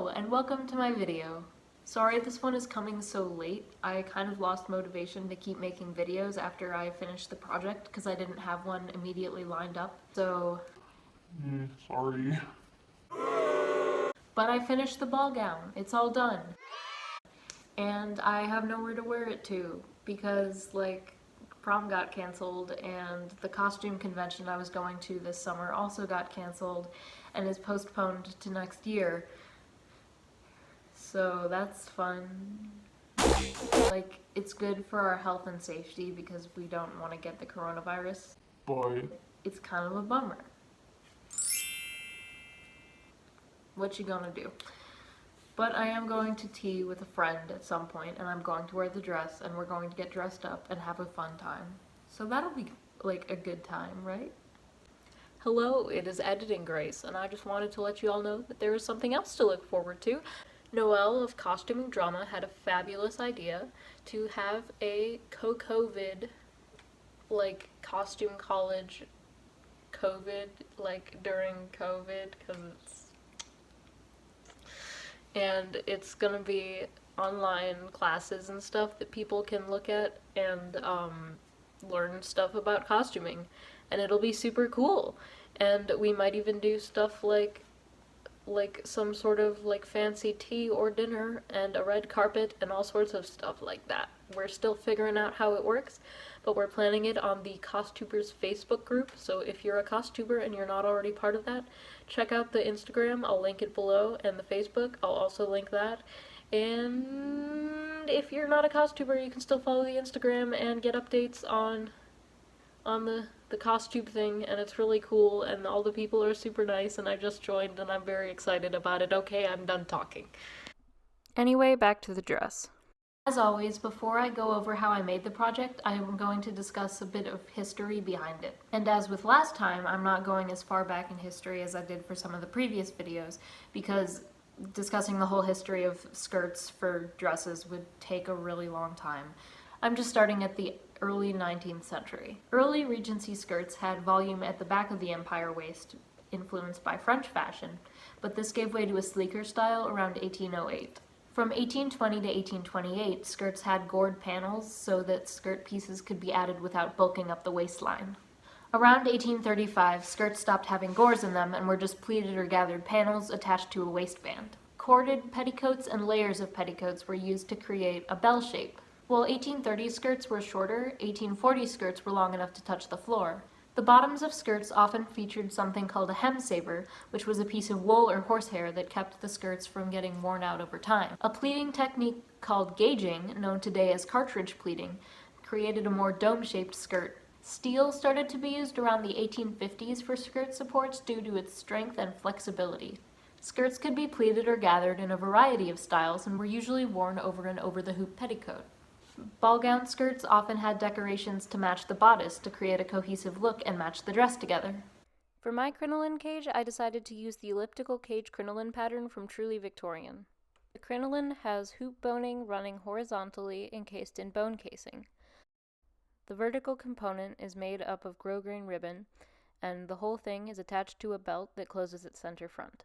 Hello, and welcome to my video. Sorry this one is coming so late. I kind of lost motivation to keep making videos after I finished the project because I didn't have one immediately lined up, so... Sorry. But I finished the ball gown. It's all done. And I have nowhere to wear it to because, prom got canceled and the costume convention I was going to this summer also got canceled and is postponed to next year. So that's fun. It's good for our health and safety because we don't want to get the coronavirus. But It's kind of a bummer. What you gonna do? But I am going to tea with a friend at some point, and I'm going to wear the dress, and we're going to get dressed up and have a fun time. So that'll be, a good time, right? Hello, it is Editing Grace, and I just wanted to let you all know that there is something else to look forward to. Noelle of Costuming Drama had a fabulous idea to have a co-COVID, costume college COVID, during COVID, because it's gonna be online classes and stuff that people can look at and learn stuff about costuming, and it'll be super cool. And we might even do stuff like some sort of fancy tea or dinner and a red carpet and all sorts of stuff like that. We're still figuring out how it works, but we're planning it on the COSTUBERS Facebook group, so if you're a costuber and you're not already part of that, check out the Instagram, I'll link it below, and the Facebook, I'll also link that. And if you're not a costuber, you can still follow the Instagram and get updates on the COSTUBE thing, and it's really cool, and all the people are super nice, and I just joined, and I'm very excited about it. Okay, I'm done talking. Anyway, back to the dress. As always, before I go over how I made the project, I am going to discuss a bit of history behind it. And as with last time, I'm not going as far back in history as I did for some of the previous videos, because discussing the whole history of skirts for dresses would take a really long time. I'm just starting at the early 19th century. Early Regency skirts had volume at the back of the empire waist, influenced by French fashion, but this gave way to a sleeker style around 1808. From 1820 to 1828, skirts had gored panels so that skirt pieces could be added without bulking up the waistline. Around 1835, skirts stopped having gores in them and were just pleated or gathered panels attached to a waistband. Corded petticoats and layers of petticoats were used to create a bell shape. While 1830 skirts were shorter, 1840 skirts were long enough to touch the floor. The bottoms of skirts often featured something called a hem saver, which was a piece of wool or horsehair that kept the skirts from getting worn out over time. A pleating technique called gauging, known today as cartridge pleating, created a more dome-shaped skirt. Steel started to be used around the 1850s for skirt supports due to its strength and flexibility. Skirts could be pleated or gathered in a variety of styles and were usually worn over an over-the-hoop petticoat. Ball gown skirts often had decorations to match the bodice to create a cohesive look and match the dress together. For my crinoline cage, I decided to use the elliptical cage crinoline pattern from Truly Victorian. The crinoline has hoop boning running horizontally encased in bone casing. The vertical component is made up of grosgrain ribbon, and the whole thing is attached to a belt that closes its center front.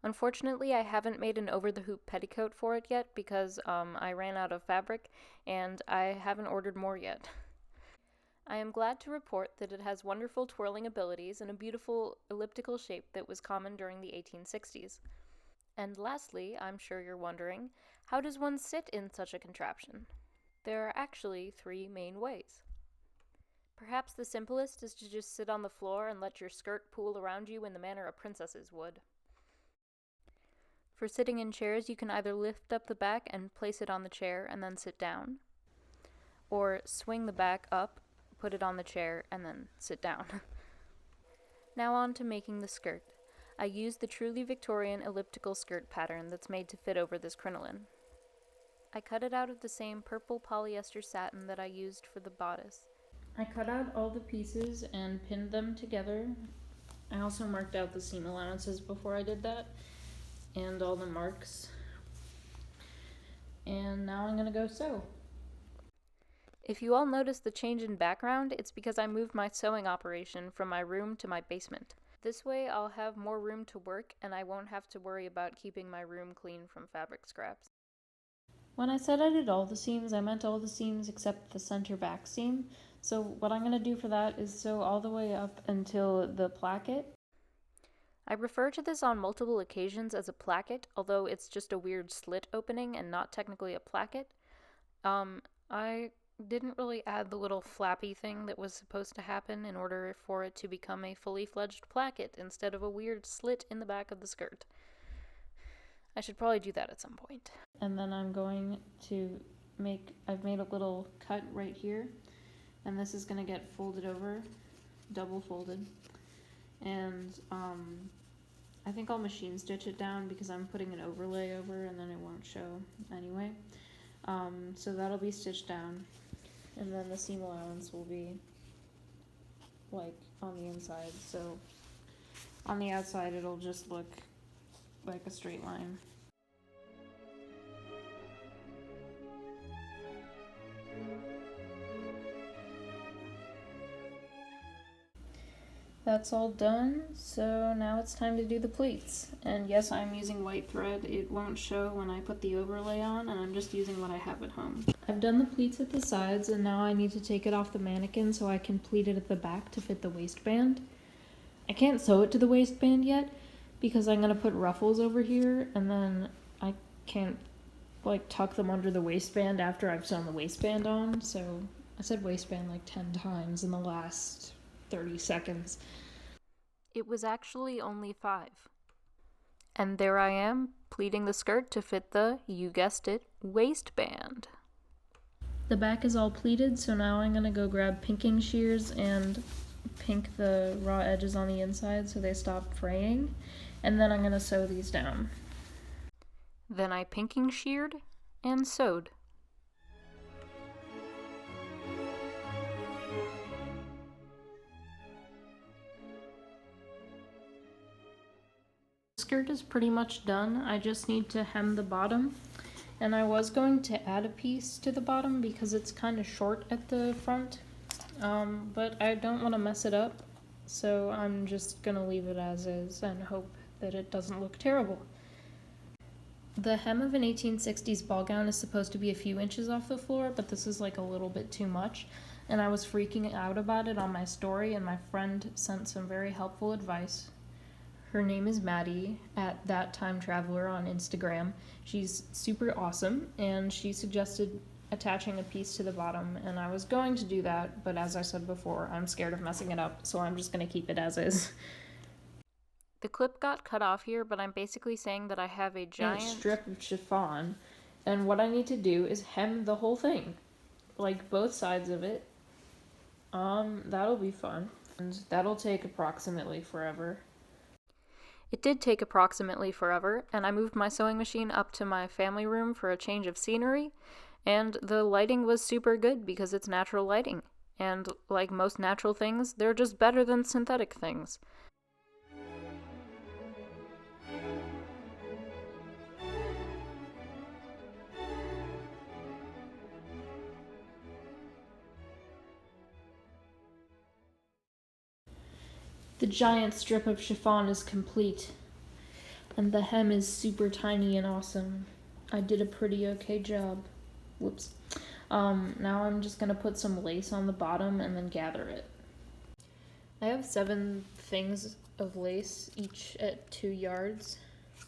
Unfortunately, I haven't made an over-the-hoop petticoat for it yet because I ran out of fabric, and I haven't ordered more yet. I am glad to report that it has wonderful twirling abilities and a beautiful elliptical shape that was common during the 1860s. And lastly, I'm sure you're wondering, how does one sit in such a contraption? There are actually 3 main ways. Perhaps the simplest is to just sit on the floor and let your skirt pool around you in the manner a princess's would. For sitting in chairs, you can either lift up the back and place it on the chair and then sit down, or swing the back up, put it on the chair, and then sit down. Now on to making the skirt. I used the Truly Victorian elliptical skirt pattern that's made to fit over this crinoline. I cut it out of the same purple polyester satin that I used for the bodice. I cut out all the pieces and pinned them together. I also marked out the seam allowances before I did that, and all the marks. And now I'm gonna go sew. If you all notice the change in background, it's because I moved my sewing operation from my room to my basement. This way I'll have more room to work and I won't have to worry about keeping my room clean from fabric scraps. When I said I did all the seams, I meant all the seams except the center back seam. So what I'm going to do for that is sew all the way up until the placket. I refer to this on multiple occasions as a placket, although it's just a weird slit opening and not technically a placket. I didn't really add the little flappy thing that was supposed to happen in order for it to become a fully fledged placket instead of a weird slit in the back of the skirt. I should probably do that at some point. And then I'm going to I've made a little cut right here, and this is going to get folded over, double folded. And I think I'll machine stitch it down because I'm putting an overlay over and then it won't show anyway. So that'll be stitched down, and then the seam allowance will be like on the inside, so on the outside it'll just look like a straight line. That's all done, so now it's time to do the pleats. And yes, I'm using white thread. It won't show when I put the overlay on, and I'm just using what I have at home. I've done the pleats at the sides, and now I need to take it off the mannequin so I can pleat it at the back to fit the waistband. I can't sew it to the waistband yet because I'm gonna put ruffles over here, and then I can't like tuck them under the waistband after I've sewn the waistband on. So I said waistband like 10 times in the last 30 seconds. It was actually only 5. And there I am, pleating the skirt to fit the, you guessed it, waistband. The back is all pleated, so now I'm gonna go grab pinking shears and pink the raw edges on the inside so they stop fraying, and then I'm gonna sew these down. Then I pinking sheared and sewed. Skirt is pretty much done. I just need to hem the bottom, and I was going to add a piece to the bottom because it's kind of short at the front, but I don't want to mess it up, so I'm just gonna leave it as is and hope that it doesn't look terrible. The hem of an 1860s ball gown is supposed to be a few inches off the floor, but this is like a little bit too much, and I was freaking out about it on my story, and my friend sent some very helpful advice. Her name is Maddie at That Time Traveler on Instagram. She's super awesome, and she suggested attaching a piece to the bottom, and I was going to do that, but as I said before, I'm scared of messing it up, so I'm just going to keep it as is. The clip got cut off here, but I'm basically saying that I have a giant strip of chiffon, and what I need to do is hem the whole thing, like both sides of it. That'll be fun, and that'll take approximately forever. It did take approximately forever, and I moved my sewing machine up to my family room for a change of scenery, and the lighting was super good because it's natural lighting. And like most natural things, they're just better than synthetic things. The giant strip of chiffon is complete, and the hem is super tiny and awesome. I did a pretty okay job. Whoops. Now I'm just gonna put some lace on the bottom and then gather it. I have 7 things of lace, each at 2 yards,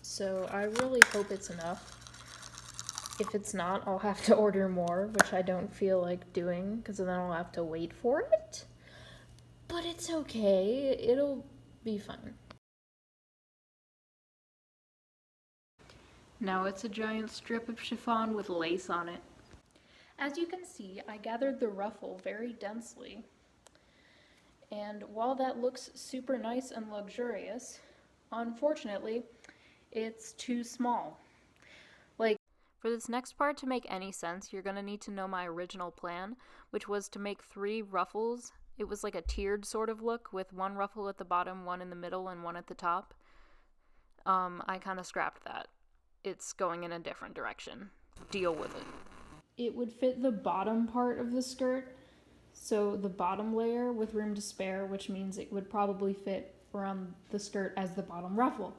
so I really hope it's enough. If it's not, I'll have to order more, which I don't feel like doing, because then I'll have to wait for it. But it's okay, it'll be fine. Now it's a giant strip of chiffon with lace on it. As you can see, I gathered the ruffle very densely. And while that looks super nice and luxurious, unfortunately, it's too small. Like, for this next part to make any sense, you're gonna need to know my original plan, which was to make 3 ruffles. It was like a tiered sort of look with 1 ruffle at the bottom, 1 in the middle, and 1 at the top. I kind of scrapped that. It's going in a different direction. Deal with it. It would fit the bottom part of the skirt, so the bottom layer with room to spare, which means it would probably fit around the skirt as the bottom ruffle.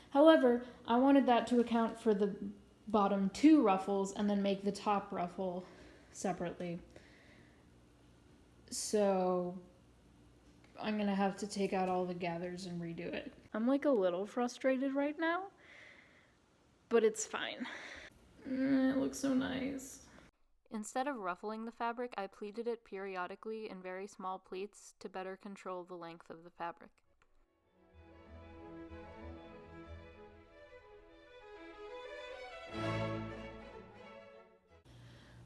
However, I wanted that to account for the bottom 2 ruffles and then make the top ruffle separately. So I'm gonna have to take out all the gathers and redo it. I'm like a little frustrated right now, but it's fine. It looks so nice. Instead of ruffling the fabric, I pleated it periodically in very small pleats to better control the length of the fabric.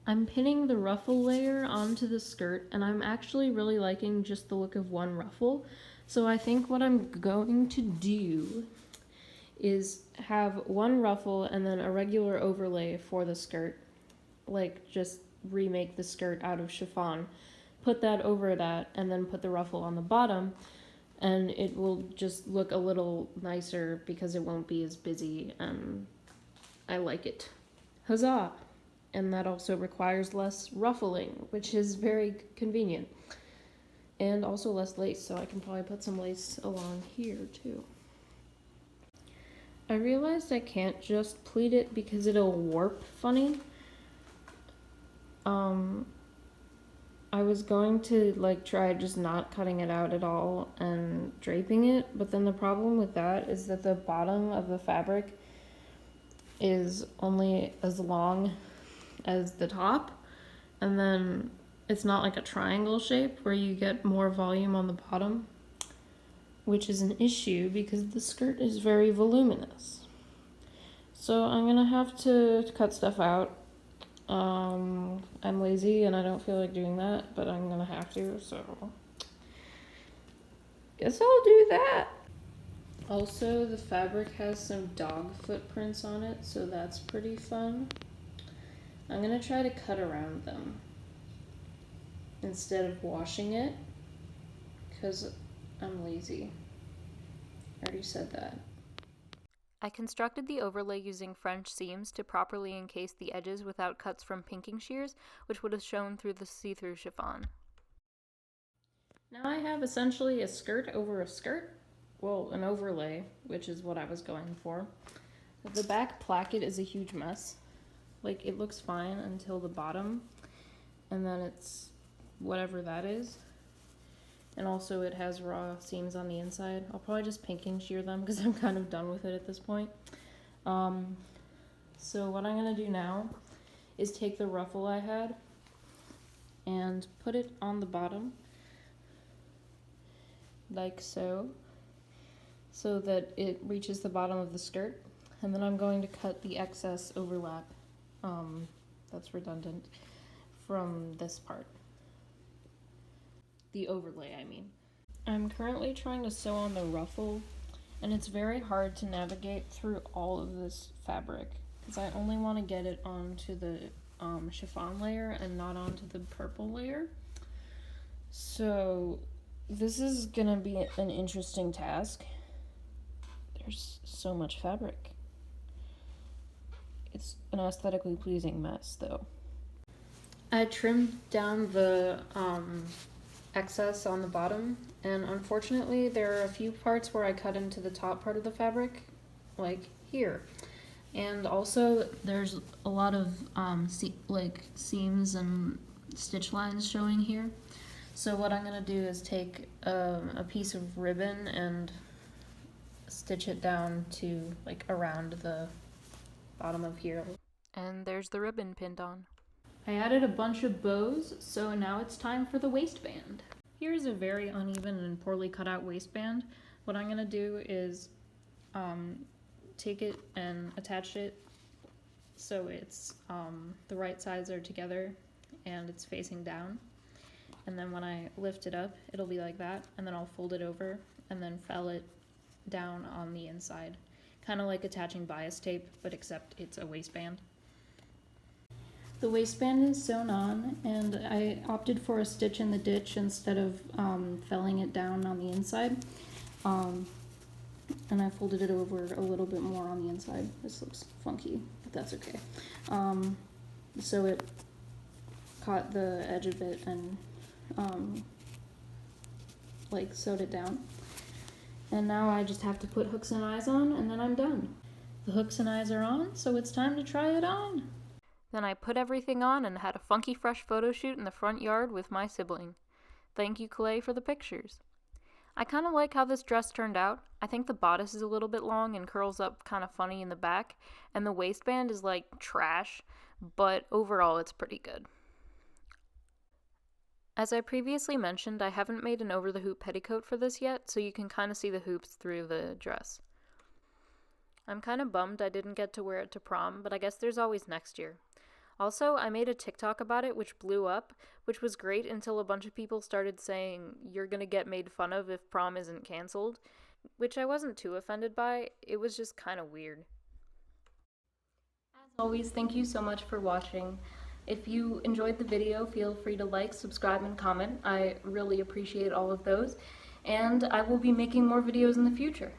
I'm pinning the ruffle layer onto the skirt, and I'm actually really liking just the look of one ruffle. So I think what I'm going to do is have one ruffle and then a regular overlay for the skirt. Like, just remake the skirt out of chiffon, put that over that, and then put the ruffle on the bottom, and it will just look a little nicer because it won't be as busy, and I like it. Huzzah! And that also requires less ruffling, which is very convenient. And also less lace, so I can probably put some lace along here too. I realized I can't just pleat it because it'll warp funny. I was going to like try just not cutting it out at all and draping it, but then the problem with that is that the bottom of the fabric is only as long as the top, and then it's not like a triangle shape where you get more volume on the bottom, which is an issue because the skirt is very voluminous. So I'm gonna have to cut stuff out. I'm lazy and I don't feel like doing that, but I'm gonna have to, so guess I'll do that. Also, the fabric has some dog footprints on it, so that's pretty fun. I'm gonna try to cut around them instead of washing it, because I'm lazy. I already said that. I constructed the overlay using French seams to properly encase the edges without cuts from pinking shears, which would have shown through the see-through chiffon. Now I have essentially a skirt over a skirt. Well, an overlay, which is what I was going for. The back placket is a huge mess. Like, it looks fine until the bottom, and then it's whatever that is. And also it has raw seams on the inside. I'll probably just pinking shear them because I'm kind of done with it at this point. So what I'm gonna do now is take the ruffle I had and put it on the bottom, like so that it reaches the bottom of the skirt. And then I'm going to cut the excess overlap, that's redundant, from this part. The overlay, I mean. I'm currently trying to sew on the ruffle, and it's very hard to navigate through all of this fabric because I only want to get it onto the chiffon layer and not onto the purple layer. So this is gonna be an interesting task. There's so much fabric. It's an aesthetically pleasing mess, though. I trimmed down the excess on the bottom, and unfortunately there are a few parts where I cut into the top part of the fabric, like here. And also there's a lot of seams and stitch lines showing here. So what I'm gonna do is take a piece of ribbon and stitch it down to like around the bottom of here. And there's the ribbon pinned on. I added a bunch of bows, so now it's time for the waistband. Here's a very uneven and poorly cut out waistband. What I'm gonna do is take it and attach it so it's the right sides are together and it's facing down. And then when I lift it up, it'll be like that, and then I'll fold it over and then fell it down on the inside. Kind of like attaching bias tape, but except it's a waistband. The waistband is sewn on, and I opted for a stitch in the ditch instead of felling it down on the inside. And I folded it over a little bit more on the inside. This looks funky, but that's okay. So it caught the edge of it and like sewed it down. And now I just have to put hooks and eyes on, and then I'm done. The hooks and eyes are on, so it's time to try it on. Then I put everything on and had a funky fresh photo shoot in the front yard with my sibling. Thank you, Clay, for the pictures. I kind of like how this dress turned out. I think the bodice is a little bit long and curls up kind of funny in the back, and the waistband is like trash, but overall it's pretty good. As I previously mentioned, I haven't made an over-the-hoop petticoat for this yet, so you can kind of see the hoops through the dress. I'm kind of bummed I didn't get to wear it to prom, but I guess there's always next year. Also, I made a TikTok about it which blew up, which was great until a bunch of people started saying, "You're gonna get made fun of if prom isn't cancelled," which I wasn't too offended by. It was just kind of weird. As always, thank you so much for watching. If you enjoyed the video, feel free to like, subscribe, and comment. I really appreciate all of those, and I will be making more videos in the future.